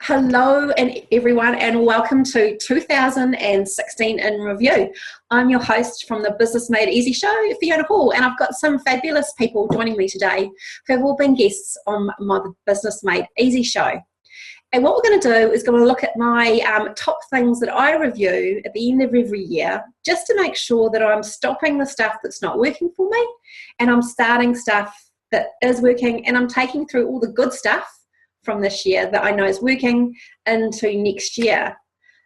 Hello and everyone, and welcome to 2016 in Review. I'm your host from the Business Made Easy show, Fiona, and I've got some fabulous people joining me today who have all been guests on my Business Made Easy show. And what we're going to do is going to look at my top things that I review at the end of every year, just to make sure that I'm stopping the stuff that's not working for me and I'm starting stuff that is working, and I'm taking through all the good stuff from this year that I know is working into next year.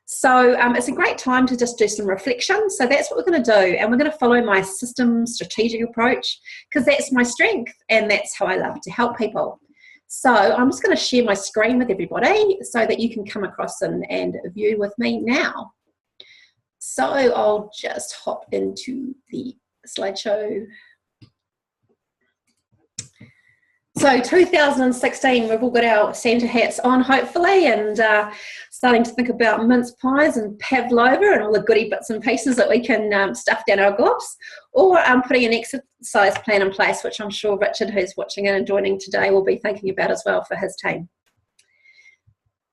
So it's a great time to just do some reflection. So that's what we're going to do, and we're going to follow my system strategic approach because that's my strength and that's how I love to help people. So I'm just going to share my screen with everybody so that you can come across and view with me now. So I'll just hop into the slideshow. So 2016, we've all got our Santa hats on, hopefully, and starting to think about mince pies and pavlova and all the goody bits and pieces that we can stuff down our gobs, or putting an exercise plan in place, which I'm sure Richard, who's watching in and joining today, will be thinking about as well for his team.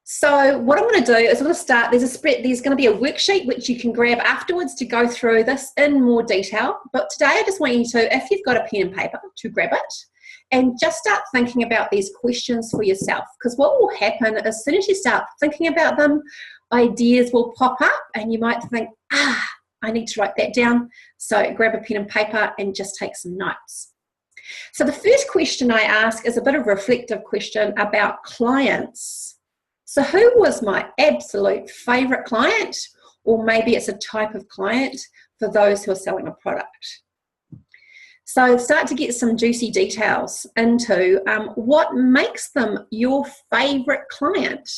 So what I'm going to do is I'm going to start, there's going to be a worksheet which you can grab afterwards to go through this in more detail, but today I just want you to, if you've got a pen and paper, to grab it and just start thinking about these questions for yourself, because what will happen as soon as you start thinking about them, ideas will pop up and you might think, I need to write that down. So grab a pen and paper and just take some notes. So the first question I ask is a bit of a reflective question about clients. So who was my absolute favorite client, or maybe it's a type of client for those who are selling a product? So start to get some juicy details into what makes them your favorite client.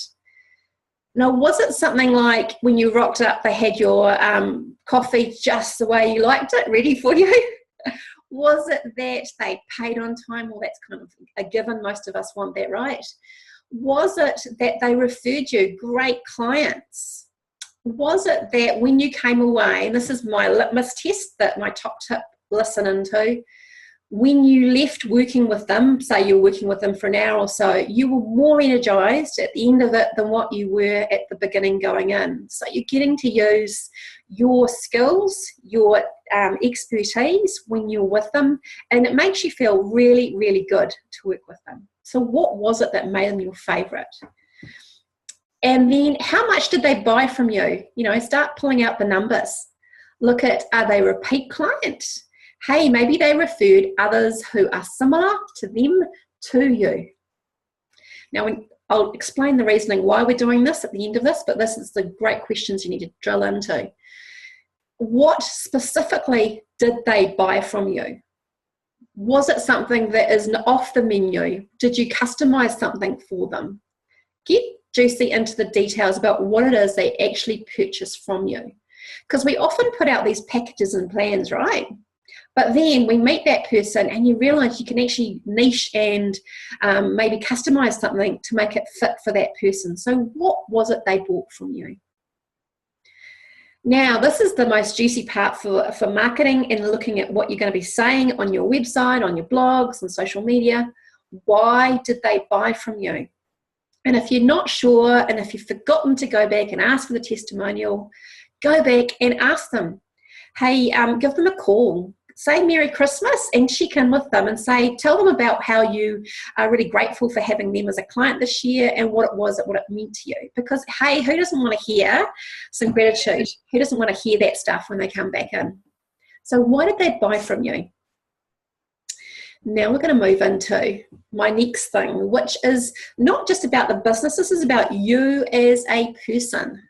Now, was it something like when you rocked up, they had your coffee just the way you liked it, ready for you? Was it that they paid on time? Well, that's kind of a given. Most of us want that, right? Was it that they referred you great clients? Was it that when you came away, and this is my litmus test, that my top tip, listen into, when you left working with them, say you're working with them for an hour or so, you were more energized at the end of it than what you were at the beginning going in. So you're getting to use your skills, your expertise when you're with them, and it makes you feel really, really good to work with them. So what was it that made them your favorite? And then how much did they buy from you? You know, start pulling out the numbers. Look at, are they repeat clients? Hey, maybe they referred others who are similar to them to you. Now, I'll explain the reasoning why we're doing this at the end of this, but this is the great questions you need to drill into. What specifically did they buy from you? Was it something that is off the menu? Did you customize something for them? Get juicy into the details about what it is they actually purchased from you. Because we often put out these packages and plans, right? But then we meet that person and you realize you can actually niche and maybe customize something to make it fit for that person. So what was it they bought from you? Now, this is the most juicy part for marketing and looking at what you're going to be saying on your website, on your blogs, on social media. Why did they buy from you? And if you're not sure, and if you've forgotten to go back and ask for the testimonial, go back and ask them. Hey, give them a call. Say Merry Christmas and check in with them and tell them about how you are really grateful for having them as a client this year and what it meant to you. Because, hey, who doesn't want to hear some gratitude? Who doesn't want to hear that stuff when they come back in? So why did they buy from you? Now we're going to move into my next thing, which is not just about the business. This is about you as a person.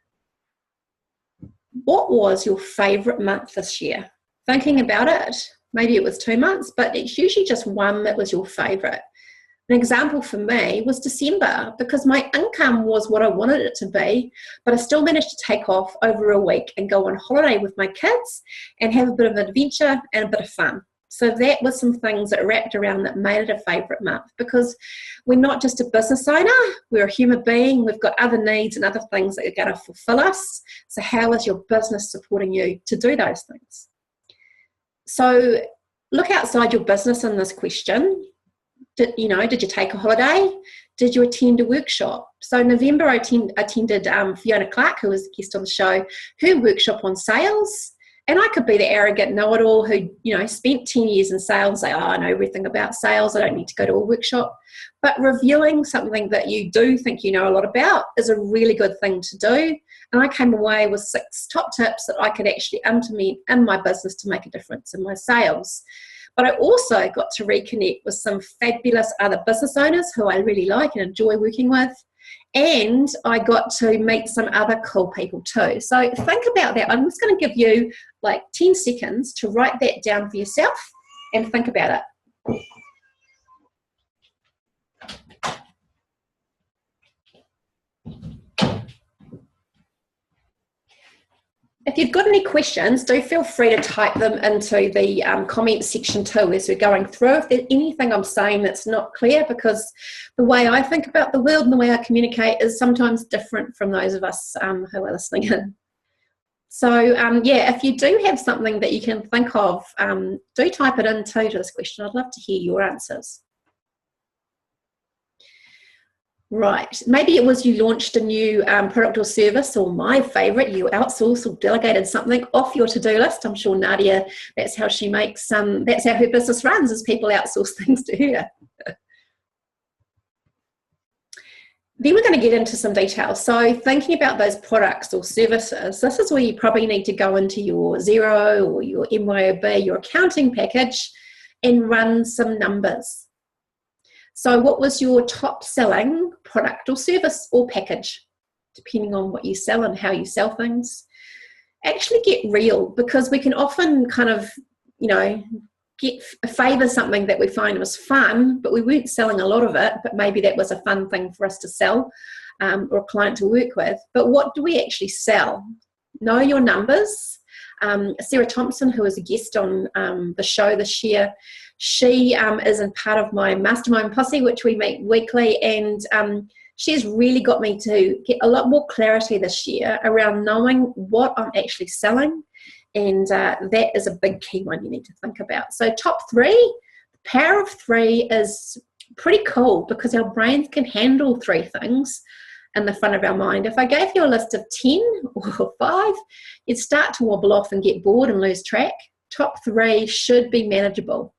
What was your favorite month this year? Thinking about it, maybe it was 2 months, but it's usually just one that was your favorite. An example for me was December, because my income was what I wanted it to be, but I still managed to take off over a week and go on holiday with my kids and have a bit of adventure and a bit of fun. So that was some things that wrapped around that made it a favorite month, because we're not just a business owner, we're a human being, we've got other needs and other things that are going to fulfill us. So how is your business supporting you to do those things? So look outside your business in this question. Did you take a holiday? did you attend a workshop? So in November, I attended Fiona Clark, who was a guest on the show, her workshop on sales. And I could be the arrogant know-it-all who, spent 10 years in sales and say, oh, I know everything about sales. I don't need to go to a workshop. But reviewing something that you do think you know a lot about is a really good thing to do. And I came away with 6 top tips that I could actually implement in my business to make a difference in my sales. But I also got to reconnect with some fabulous other business owners who I really like and enjoy working with. And I got to meet some other cool people too. So think about that. I'm just going to give you like 10 seconds to write that down for yourself and think about it. If you've got any questions, do feel free to type them into the comment section too as we're going through. If there's anything I'm saying that's not clear, because the way I think about the world and the way I communicate is sometimes different from those of us who are listening in. So, if you do have something that you can think of, do type it in too to this question. I'd love to hear your answers. Right. Maybe it was you launched a new product or service, or my favourite, you outsourced or delegated something off your to-do list. I'm sure Nadia, that's how she makes, that's how her business runs, is people outsource things to her. Then we're going to get into some detail. So thinking about those products or services, this is where you probably need to go into your Xero or your MYOB, your accounting package, and run some numbers. So what was your top selling product or service or package, depending on what you sell and how you sell things? Actually get real, because we can often kind of, favour something that we find was fun, but we weren't selling a lot of it, but maybe that was a fun thing for us to sell or a client to work with. But what do we actually sell? Know your numbers. Sarah Thompson, who was a guest on the show this year, she is in part of my mastermind posse, which we meet weekly, and she's really got me to get a lot more clarity this year around knowing what I'm actually selling, and that is a big key one you need to think about. So top 3, the power of 3 is pretty cool, because our brains can handle 3 things in the front of our mind. If I gave you a list of 10 or 5, you'd start to wobble off and get bored and lose track. Top 3 should be manageable.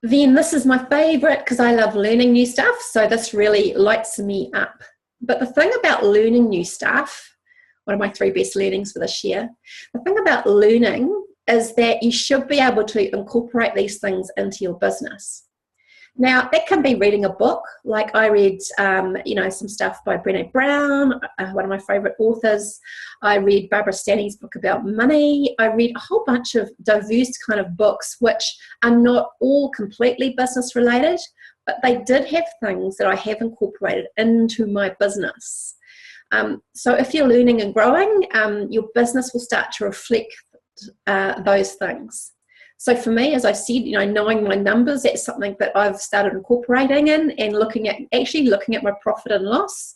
Then this is my favourite, because I love learning new stuff, so this really lights me up. But the thing about learning new stuff, one of my 3 best learnings for this year, the thing about learning is that you should be able to incorporate these things into your business. Now, that can be reading a book, like I read, some stuff by Brené Brown, one of my favourite authors. I read Barbara Stanny's book about money. I read a whole bunch of diverse kind of books, which are not all completely business related, but they did have things that I have incorporated into my business. So if you're learning and growing, your business will start to reflect those things. So for me, as I said, knowing my numbers, that's something that I've started incorporating in, and looking at my profit and loss,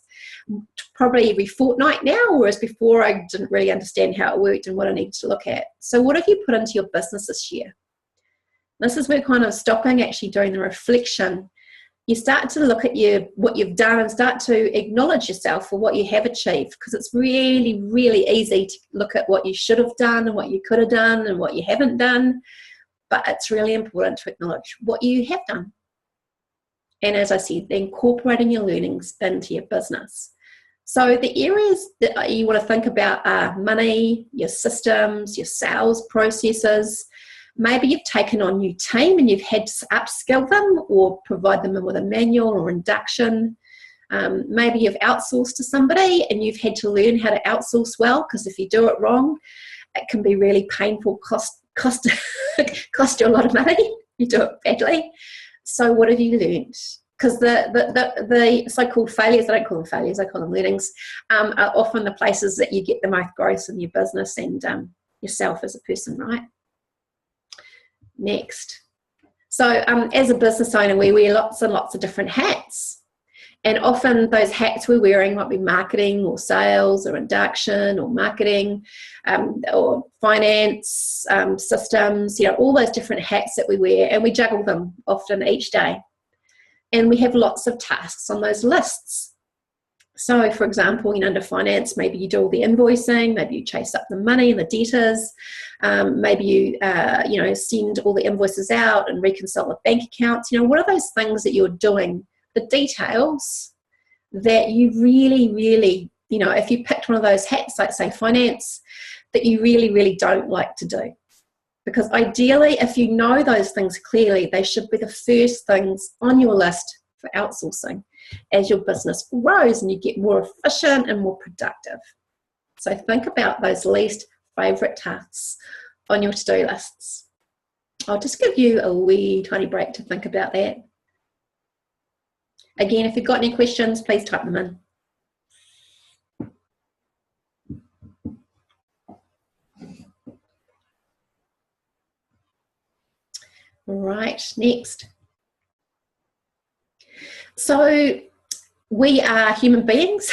probably every fortnight now, whereas before I didn't really understand how it worked and what I needed to look at. So what have you put into your business this year? This is where kind of stopping, actually doing the reflection. You start to look at what you've done and start to acknowledge yourself for what you have achieved, because it's really, really easy to look at what you should have done and what you could have done and what you haven't done. But it's really important to acknowledge what you have done. And as I said, incorporating your learnings into your business. So the areas that you want to think about are money, your systems, your sales processes. Maybe you've taken on a new team and you've had to upskill them or provide them with a manual or induction. Maybe you've outsourced to somebody and you've had to learn how to outsource well, because if you do it wrong, it can be really painful, cost you a lot of money. You do it badly. So what have you learned? Because the so-called failures, I don't call them failures, I call them learnings, are often the places that you get the most growth in your business and yourself as a person, right? Next. So as a business owner, we wear lots and lots of different hats. And often those hats we're wearing might be marketing or sales or induction or marketing or finance, systems, all those different hats that we wear, and we juggle them often each day. and we have lots of tasks on those lists. So, for example, under finance, maybe you do all the invoicing, maybe you chase up the money and the debtors, maybe you send all the invoices out and reconcile the bank accounts. What are those things that you're doing, the details that you really, really, if you picked one of those hats, like say finance, that you really, really don't like to do? Because ideally, if you know those things clearly, they should be the first things on your list for outsourcing as your business grows and you get more efficient and more productive. So think about those least favourite tasks on your to-do lists. I'll just give you a wee tiny break to think about that. Again, if you've got any questions, please type them in. Right, next. So we are human beings.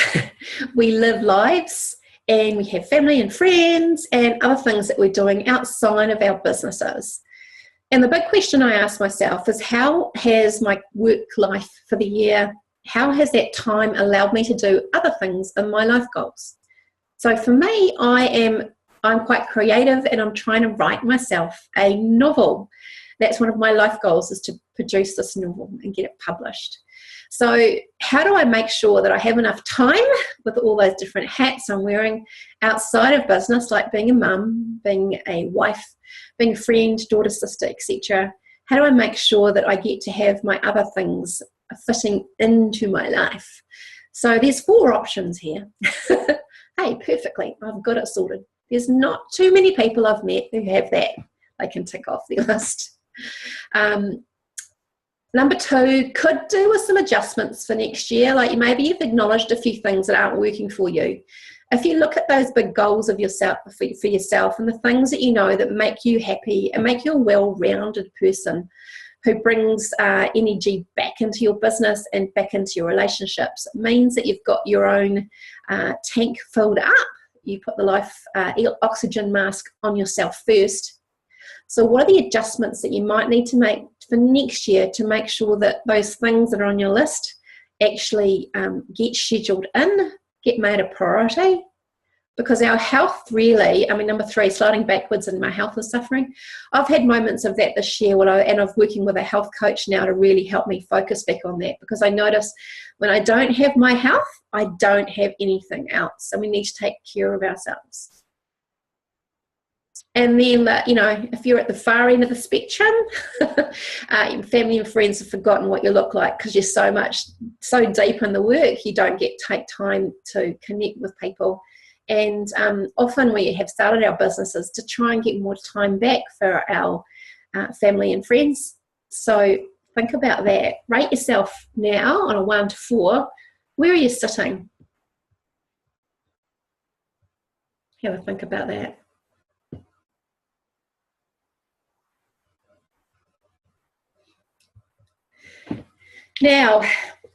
We live lives and we have family and friends and other things that we're doing outside of our businesses. And the big question I ask myself is, how has my work life for the year, how has that time allowed me to do other things in my life goals? So for me, I'm quite creative and I'm trying to write myself a novel. That's one of my life goals, is to produce this novel and get it published. So how do I make sure that I have enough time with all those different hats I'm wearing outside of business, like being a mum, being a wife, being a friend, daughter, sister, etc.? How do I make sure that I get to have my other things fitting into my life? So there's 4 options here. Hey, perfectly, I've got it sorted. There's not too many people I've met who have that. They can tick off their list. Number 2, could do with some adjustments for next year. Like maybe you've acknowledged a few things that aren't working for you. If you look at those big goals of yourself for yourself and the things that that make you happy and make you a well-rounded person who brings energy back into your business and back into your relationships, it means that you've got your own tank filled up. You put the life oxygen mask on yourself first. So what are the adjustments that you might need to make for next year to make sure that those things that are on your list actually get scheduled in, get made a priority? Because our health really, number 3, sliding backwards and my health is suffering. I've had moments of that this year and I'm working with a health coach now to really help me focus back on that, because I notice when I don't have my health, I don't have anything else, and we need to take care of ourselves. And then, if you're at the far end of the spectrum, your family and friends have forgotten what you look like because you're so deep in the work, you don't take time to connect with people. And often we have started our businesses to try and get more time back for our family and friends. So think about that. Rate yourself now on a 1 to 4. Where are you sitting? Have a think about that. Now,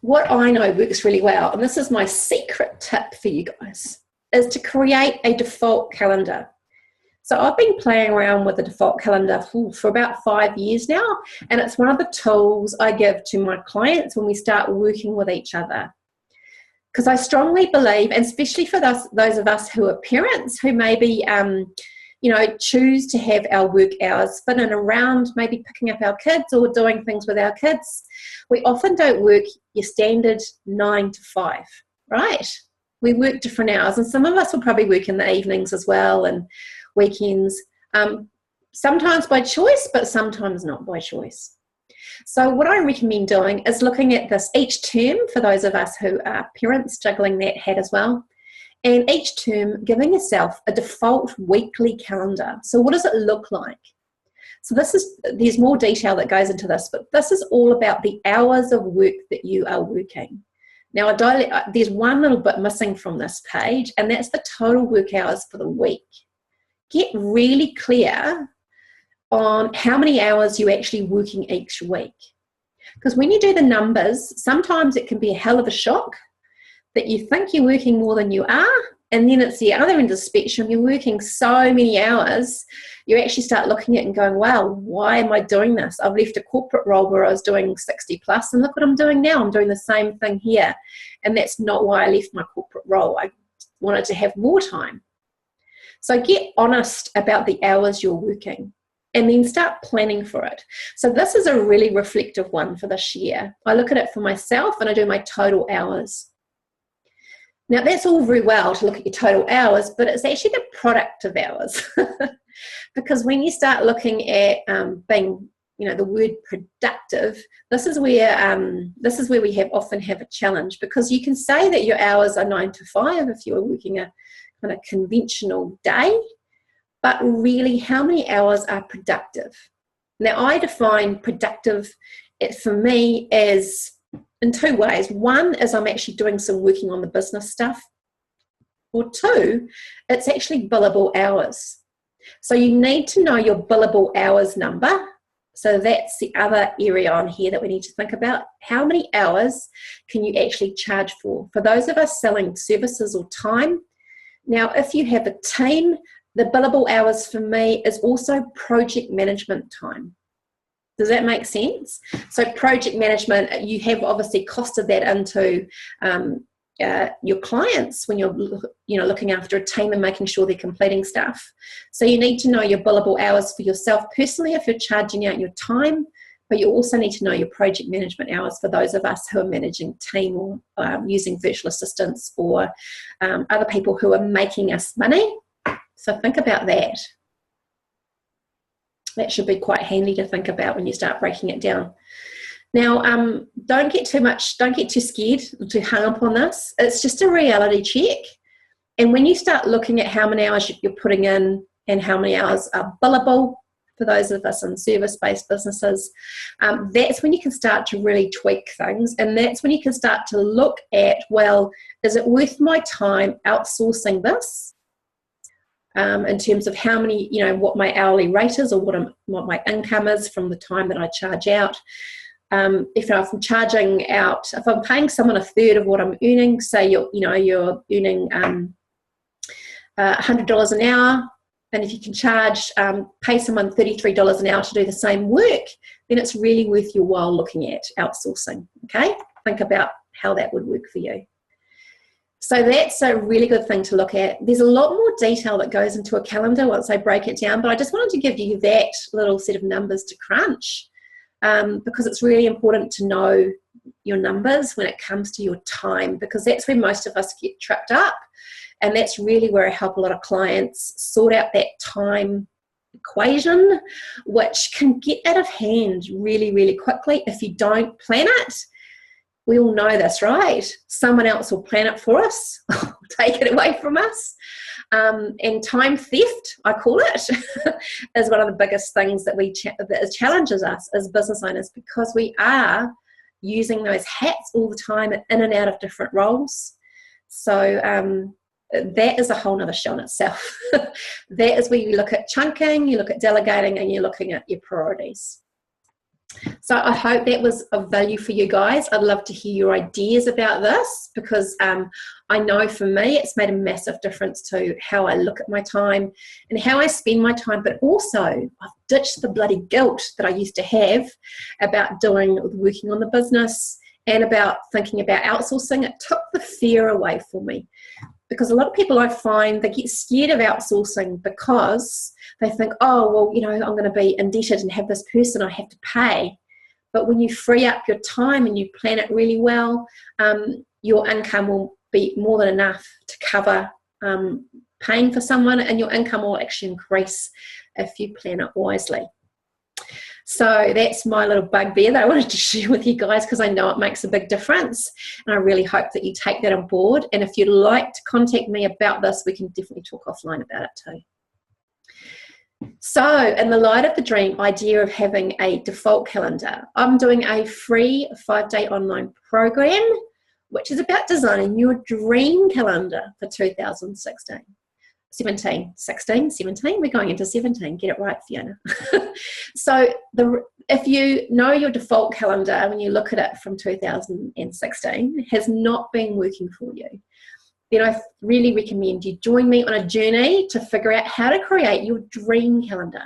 what I know works really well, and this is my secret tip for you guys, is to create a default calendar. So I've been playing around with the default calendar for about 5 years now, and it's one of the tools I give to my clients when we start working with each other. Because I strongly believe, and especially for those of us who are parents who maybe choose to have our work hours fit in around maybe picking up our kids or doing things with our kids, we often don't work your standard 9 to 5, right? We work different hours, and some of us will probably work in the evenings as well and weekends, sometimes by choice, but sometimes not by choice. So what I recommend doing is looking at this each term for those of us who are parents, juggling that hat as well. And each term, giving yourself a default weekly calendar. So what does it look like? So there's more detail that goes into this, but this is all about the hours of work that you are working. Now, there's one little bit missing from this page, and that's the total work hours for the week. Get really clear on how many hours you're actually working each week. Because when you do the numbers, sometimes it can be a hell of a shock that you think you're working more than you are, And then it's the other end of the spectrum. You're working so many hours, you actually start looking at it and going, wow, why am I doing this? I've left a corporate role where I was doing 60 plus, and look what I'm doing now. I'm doing the same thing here. And that's not why I left my corporate role. I wanted to have more time. So get honest about the hours you're working and then start planning for it. So this is a really reflective one for this year. I look at it for myself and I do my total hours. Now, that's all very well to look at your total hours, but it's actually the productive hours. Because when you start looking at being, the word productive, this is where we often have a challenge, because you can say that your hours are 9 to 5 if you are working a kind of conventional day, but really, how many hours are productive? Now, I define productive, for me, as in two ways. One is I'm actually doing some working on the business stuff. Or two, it's actually billable hours. So you need to know your billable hours number. So that's the other area on here that we need to think about. How many hours can you actually charge for? For those of us selling services or time, now if you have a team, the billable hours for me is also project management time. Does that make sense? So project management, you have obviously costed that into your clients when you're looking after a team and making sure they're completing stuff. So you need to know your billable hours for yourself personally if you're charging out your time, but you also need to know your project management hours for those of us who are managing team or using virtual assistants or other people who are making us money. So think about that. That should be quite handy to think about when you start breaking it down. Now, don't get too scared or too hung up on this. It's just a reality check. And when you start looking at how many hours you're putting in and how many hours are billable, for those of us in service-based businesses, that's when you can start to really tweak things. And that's when you can start to look at, well, is it worth my time outsourcing this? In terms of how many, what my hourly rate is or what my income is from the time that I charge out. If I'm charging out, if I'm paying someone a third of what I'm earning, say you're earning $100 an hour, and if you can pay someone $33 an hour to do the same work, then it's really worth your while looking at outsourcing. Okay, think about how that would work for you. So that's a really good thing to look at. There's a lot more detail that goes into a calendar once I break it down, but I just wanted to give you that little set of numbers to crunch because it's really important to know your numbers when it comes to your time, because that's where most of us get tripped up, and that's really where I help a lot of clients sort out that time equation, which can get out of hand really, really quickly if you don't plan it. We all know this, right? Someone else will plan it for us, take it away from us. And time theft, I call it, is one of the biggest things that challenges us as business owners, because we are using those hats all the time in and out of different roles. So that is a whole nother show in itself. That is where you look at chunking, you look at delegating, and you're looking at your priorities. So I hope that was of value for you guys. I'd love to hear your ideas about this, because I know for me it's made a massive difference to how I look at my time and how I spend my time, but also I've ditched the bloody guilt that I used to have about working on the business and about thinking about outsourcing. It took the fear away for me, because a lot of people, I find, they get scared of outsourcing because they think, oh, well, I'm going to be indebted and have this person I have to pay. But when you free up your time and you plan it really well, your income will be more than enough to cover paying for someone, and your income will actually increase if you plan it wisely. So that's my little bugbear that I wanted to share with you guys, because I know it makes a big difference, and I really hope that you take that on board. And if you'd like to contact me about this, we can definitely talk offline about it too. So in the light of the dream idea of having a default calendar, I'm doing a free 5-day online program, which is about designing your dream calendar for 2016. 17, we're going into 17, get it right, Fiona. So if you know your default calendar, when you look at it from 2016, has not been working for you, then I really recommend you join me on a journey to figure out how to create your dream calendar.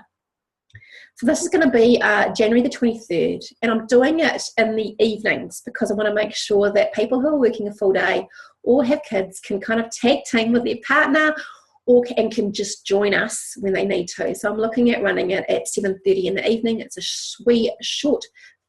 So this is going to be January the 23rd, and I'm doing it in the evenings because I want to make sure that people who are working a full day or have kids can kind of tag team with their partner and can just join us when they need to. So I'm looking at running it at 7:30 in the evening. It's a sweet, short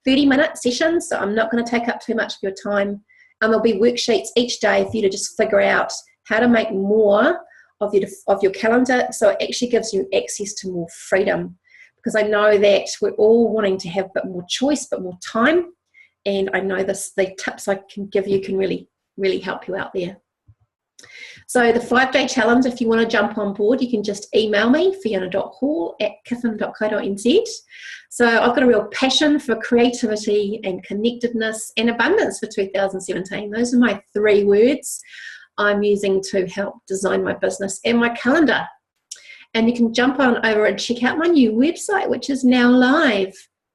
30-minute session, so I'm not going to take up too much of your time. And there'll be worksheets each day for you to just figure out how to make more of your calendar, so it actually gives you access to more freedom. Because I know that we're all wanting to have a bit more choice, a bit more time. And I know the tips I can give you can really, really help you out there. So the 5-day challenge, if you want to jump on board, you can just email me, fiona.hall@kithen.co.nz. So I've got a real passion for creativity and connectedness and abundance for 2017. Those are my 3 words I'm using to help design my business and my calendar. And you can jump on over and check out my new website, which is now live.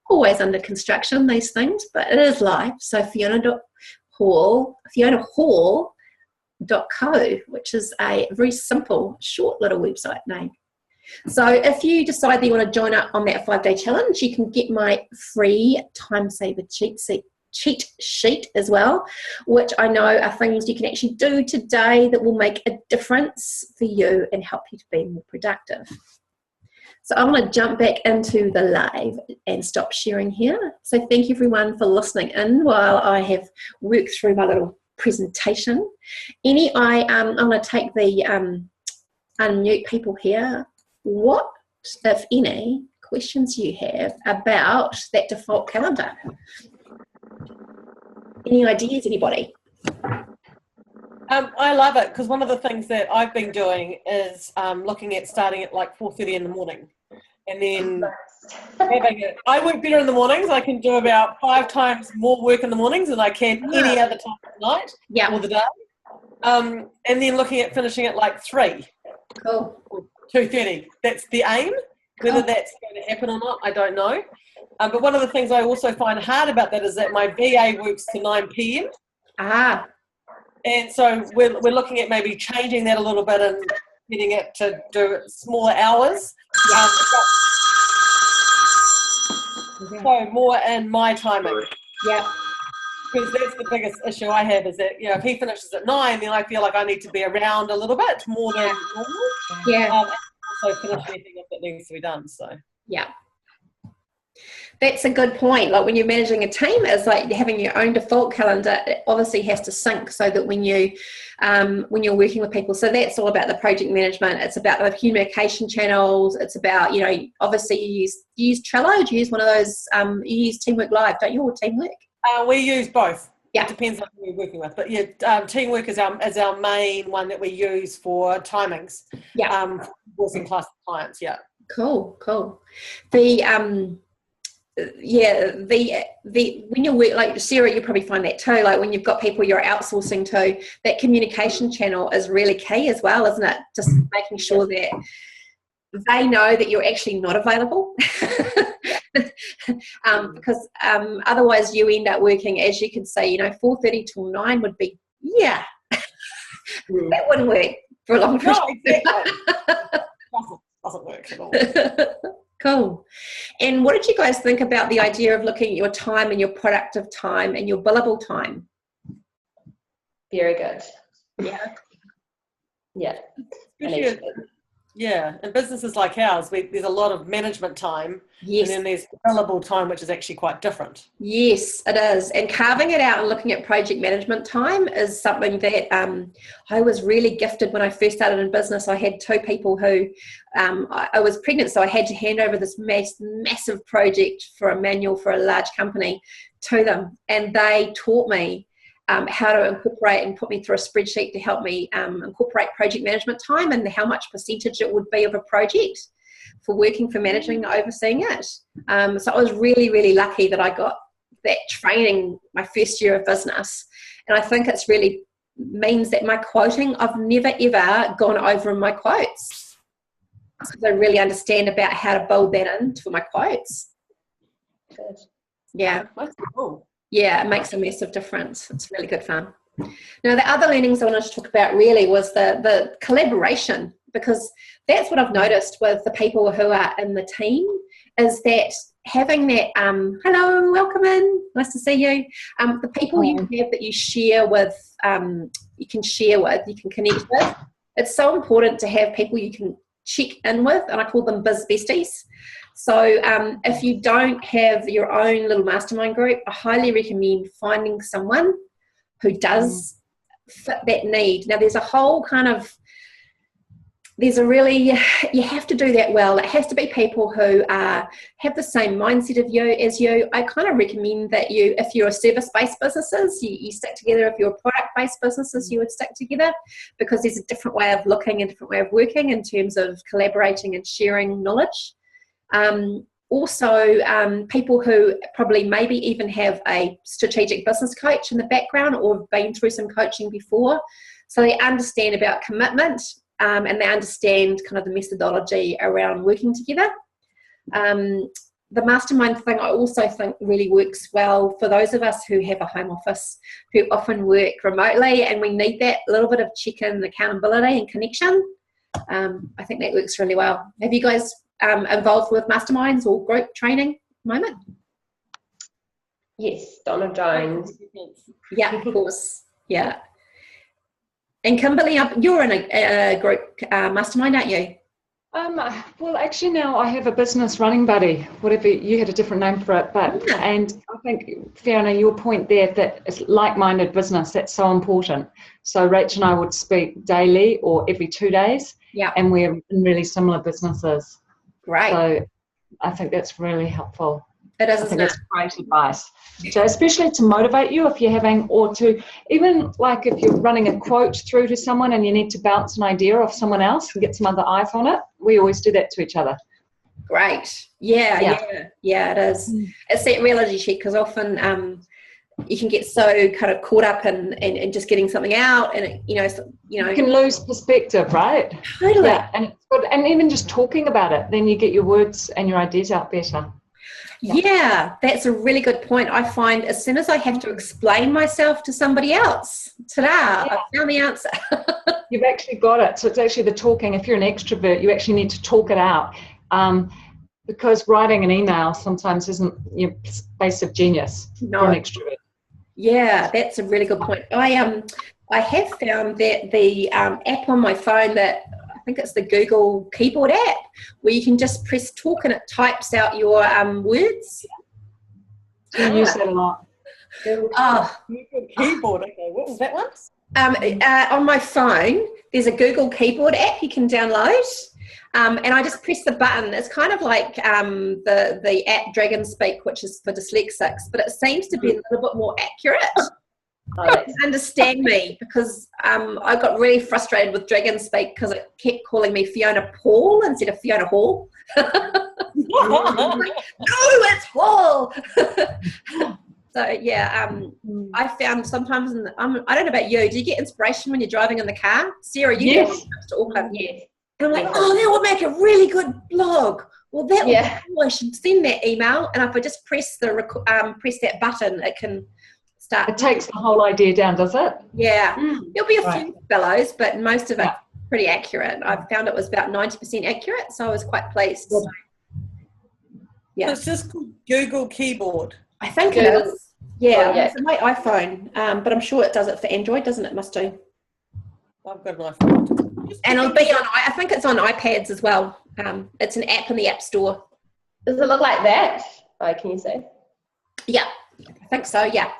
Always under construction, these things, but it is live. So fiona.hall.co, which is a very simple, short little website name. So if you decide that you want to join up on that 5-day challenge, you can get my free time saver cheat sheet as well, which I know are things you can actually do today that will make a difference for you and help you to be more productive. So I'm going to jump back into the live and stop sharing here. So thank you everyone for listening in while I have worked through my little presentation. I'm going to take the unmute people here. What, if any, questions you have about that default calendar? Any ideas, anybody? I love it because one of the things that I've been doing is looking at starting at like 4:30 in the morning, and then I work better in the mornings. I can do about 5 times more work in the mornings than I can any other time of the night or the day. And then looking at finishing at like 3. Cool. Or 2:30. That's the aim. Whether that's going to happen or not, I don't know. But one of the things I also find hard about that is that my VA works to 9 p.m. And so we're looking at maybe changing that a little bit and getting it to do smaller hours. So more in my timing. Yeah. Because that's the biggest issue I have is that, if he finishes at 9, then I feel like I need to be around a little bit more than normal. Yeah. And also finish anything that needs to be done. So. Yeah. That's a good point. Like when you're managing a team, it's like having your own default calendar. It obviously has to sync so that when you're working with people, so that's all about the project management. It's about the communication channels. It's about, obviously you use Trello. Do you use one of those? You use Teamwork Live, don't you, or Teamwork? We use both. Yeah. It depends on who we're working with. But Teamwork is our main one that we use for timings. Yeah. Working class clients. Yeah. Cool. The when you work, like Sarah, you probably find that too, like when you've got people you're outsourcing to, that communication channel is really key as well, isn't it? Just making sure that they know that you're actually not available. Because otherwise you end up working, as you can say, 4:30 till 9 would be, that wouldn't work for a long time. No, exactly. doesn't work at all. Cool. And what did you guys think about the idea of looking at your time and your productive time and your billable time? Very good. Yeah. Yeah. In businesses like ours, there's a lot of management time. Yes. And then there's billable time, which is actually quite different. Yes, it is. And carving it out and looking at project management time is something that I was really gifted when I first started in business. I had 2 people who, I was pregnant, so I had to hand over this massive project for a manual for a large company to them. And they taught me how to incorporate and put me through a spreadsheet to help me incorporate project management time and how much percentage it would be of a project for working, for managing, overseeing it. So I was really, really lucky that I got that training my first year of business. And I think it's really means that my quoting, I've never ever gone over in my quotes. Because I really understand about how to build that into my quotes. Good. Yeah. That's cool. Yeah, it makes a massive difference. It's really good fun. Now, the other learnings I wanted to talk about really was the collaboration, because that's what I've noticed with the people who are in the team, is that having that, hello, welcome in, nice to see you, the people you have that you share with, you can connect with. It's so important to have people you can check in with, and I call them biz besties. So if you don't have your own little mastermind group, I highly recommend finding someone who does fit that need. Now, there's a whole kind of, you have to do that well. It has to be people who have the same mindset as you. I kind of recommend that if you're a service-based businesses, you stick together. If you're a product-based businesses, you would stick together, because there's a different way of looking and different way of working in terms of collaborating and sharing knowledge. Also, people who probably maybe even have a strategic business coach in the background or have been through some coaching before, so they understand about commitment, and they understand kind of the methodology around working together. The mastermind thing I also think really works well for those of us who have a home office, who often work remotely, and we need that little bit of check-in, accountability and connection. I think that works really well. Have you guys involved with masterminds or group training at the moment? Yes, Donna Jones. Yeah, of course. Yeah. And Kimberly, you're in a group mastermind, aren't you? Well, actually now I have a business running buddy, whatever, you had a different name for it, but Yeah. And I think, Fiona, your point there, that it's like-minded business, that's so important. So Rach and I would speak daily or every 2 days, Yeah. and we're in really similar businesses. Great. So I think that's really helpful. It is, I isn't think it? that's great advice. So especially to motivate you if you're having, or to even like if you're running a quote through to someone and you need to bounce an idea off someone else and get some other eyes on it, we always do that to each other. Great. Yeah, it is. It's that reality check, because often you can get so kind of caught up in just getting something out, and you can lose perspective, right? Totally. Yeah, and it's good. And even just talking about it, then you get your words and your ideas out better. Yeah, that's a really good point. I find as soon as I have to explain myself to somebody else, ta-da, I found the answer. You've actually got it. So it's actually the talking. If you're an extrovert, you actually need to talk it out, because writing an email sometimes isn't your space of genius for an extrovert. Yeah, that's a really good point. I have found that the app on my phone, that I think it's the Google keyboard app, where you can just press talk and it types out your words. You use that a lot. Oh, Keyboard. Okay, what was that one? on my phone, there's a Google keyboard app you can download. And I just press the button. It's kind of like the app Dragon Speak, which is for dyslexics, but it seems to be a little bit more accurate. Understand me, because I got really frustrated with Dragon Speak because it kept calling me Fiona Paul instead of Fiona Hall. No, it's Hall. So yeah, I found sometimes I don't know about you. Do you get inspiration when you're driving in the car? Sarah, you get trips to Auckland. Yes. And I'm like, oh, that would make a really good blog. Well, that would be cool. I should send that email, and if I just press press that button, it can start. It takes the whole idea down, does it? Yeah, there'll be a few fellows, but most of it pretty accurate. I found it was about 90% accurate, so I was quite pleased. So, So it's just called Google Keyboard. I think it is. Yeah, it's my iPhone, but I'm sure it does it for Android, doesn't it? Must do. I've got an iPhone. And it'll be on. I think it's on iPads as well. It's an app in the App Store. Does it look like that? Can you say? Yeah, I think so. Yeah.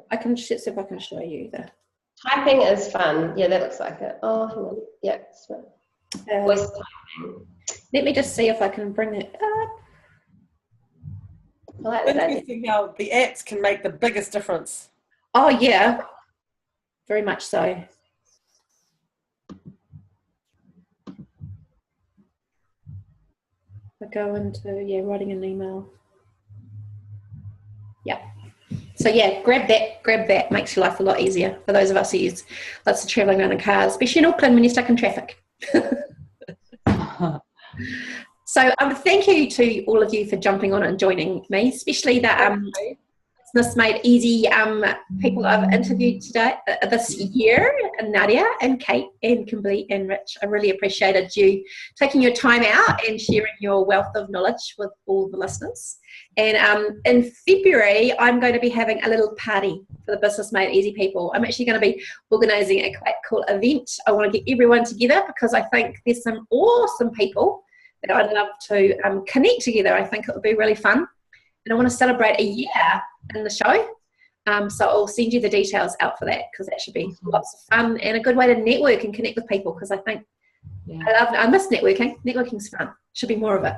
I can see if I can show you the typing is fun. Yeah, that looks like it. Oh, hang on. Yeah, it's fun. Voice typing. Let me just see if I can bring it up. I like that. Interesting how the apps can make the biggest difference. Oh yeah, very much so. I go into writing an email. Yeah. So yeah, grab that. Makes your life a lot easier for those of us who use lots of travelling around in cars, especially in Auckland when you're stuck in traffic. So thank you to all of you for jumping on and joining me, especially that Business Made Easy people I've interviewed today this year, and Nadia and Kate and Kimberly and Rich. I really appreciated you taking your time out and sharing your wealth of knowledge with all the listeners. And in February, I'm going to be having a little party for the Business Made Easy people. I'm actually going to be organising a quite cool event. I want to get everyone together because I think there's some awesome people that I'd love to connect together. I think it would be really fun. And I want to celebrate a year in the show. So I'll send you the details out for that because that should be lots of fun and a good way to network and connect with people because I think I miss networking. Networking's fun. Should be more of it.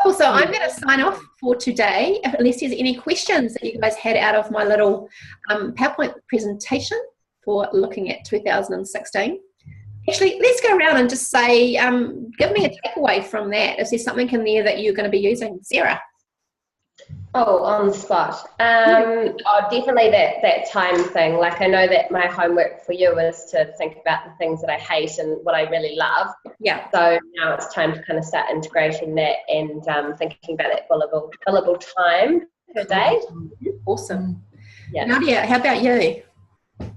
Cool. So I'm going to sign off for today unless there's any questions that you guys had out of my little PowerPoint presentation for looking at 2016. Actually, let's go around and just say, give me a takeaway from that. Is there something in there that you're going to be using? Sarah? Oh, on the spot. Oh, definitely that time thing. Like, I know that my homework for you is to think about the things that I hate and what I really love. Yeah. So now it's time to kind of start integrating that and thinking about that billable time per day. Awesome. Yeah. Nadia, how about you?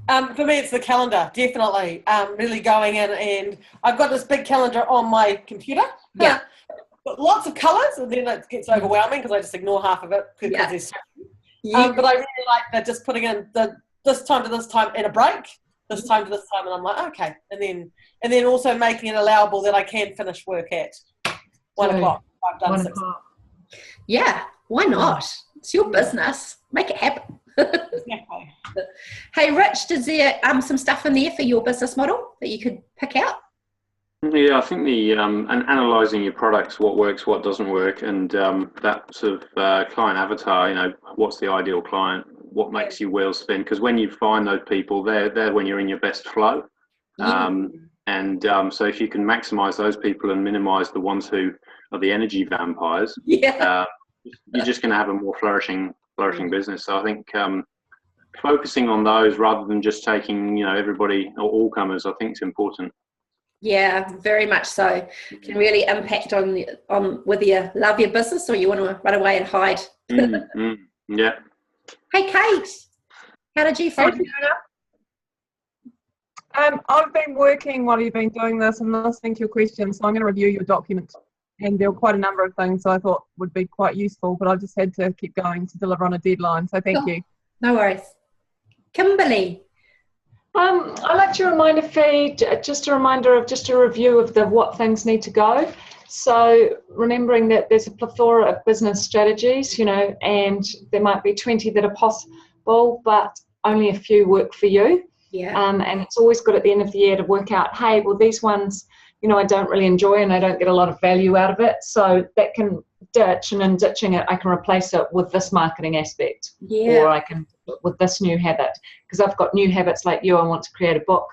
For me, it's the calendar, definitely. Really going in, and I've got this big calendar on my computer. Yeah. But lots of colours, and then it gets overwhelming because I just ignore half of it because there's but I really like that, just putting in this time to this time and a break, this time to this time, and I'm like, okay. And then also making it allowable that I can finish work at 1 o'clock. I've done 6 o'clock. Yeah, why not? It's your business. Make it happen. Exactly. Hey, Rich, is there some stuff in there for your business model that you could pick out? Yeah, I think the and analysing your products, what works, what doesn't work, and that sort of client avatar. You know, what's the ideal client? What makes you wheels spin? Because when you find those people, they're when you're in your best flow. So if you can maximise those people and minimise the ones who are the energy vampires, you're just going to have a more flourishing business. So I think focusing on those rather than just taking everybody or all comers, I think is important. Yeah, very much so. Can really impact on whether you love your business or you want to run away and hide. Yeah. Hey, Kate, how did you find Fiona? I've been working while you've been doing this and listening to your questions, so I'm going to review your document. And there were quite a number of things I thought would be quite useful, but I just had to keep going to deliver on a deadline. So thank you. No worries. Kimberly. I like your reminder feed, just a reminder of just a review of what things need to go. So remembering that there's a plethora of business strategies, and there might be 20 that are possible, but only a few work for you. Yeah. And it's always good at the end of the year to work out, hey, well, these ones, I don't really enjoy and I don't get a lot of value out of it. So that can ditch, and in ditching it, I can replace it with this marketing aspect. Yeah. Or I can with this new habit, because I've got new habits like you. I want to create a book.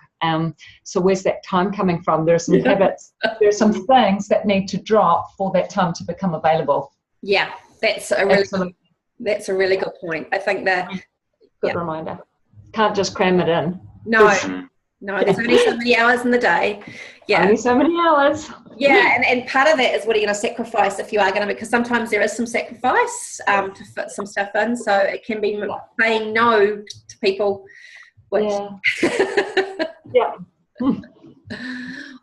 So where's that time coming from? There are some habits, there are some things that need to drop for that time to become available. Yeah, that's a really good point. I think that good reminder. Can't just cram it in. No, there's only so many hours in the day. Yeah, only so many hours. Yeah, and part of that is what are you going to sacrifice if you are going to, because sometimes there is some sacrifice to fit some stuff in. So it can be saying no to people. Which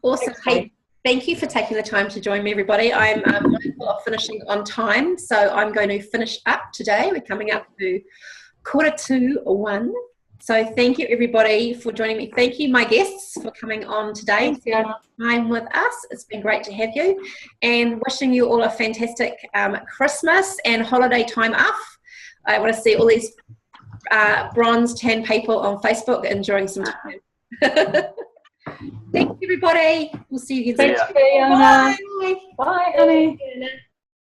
Awesome. Hey, thank you for taking the time to join me, everybody. I'm mindful of finishing on time, so I'm going to finish up today. We're coming up to 1:45. So thank you, everybody, for joining me. Thank you, my guests, for coming on today and spending time with us. It's been great to have you, and wishing you all a fantastic Christmas and holiday time off. I want to see all these bronze tan people on Facebook enjoying some time. Thank you, everybody. We'll see you again soon. Thanks, Fiona. Bye, honey.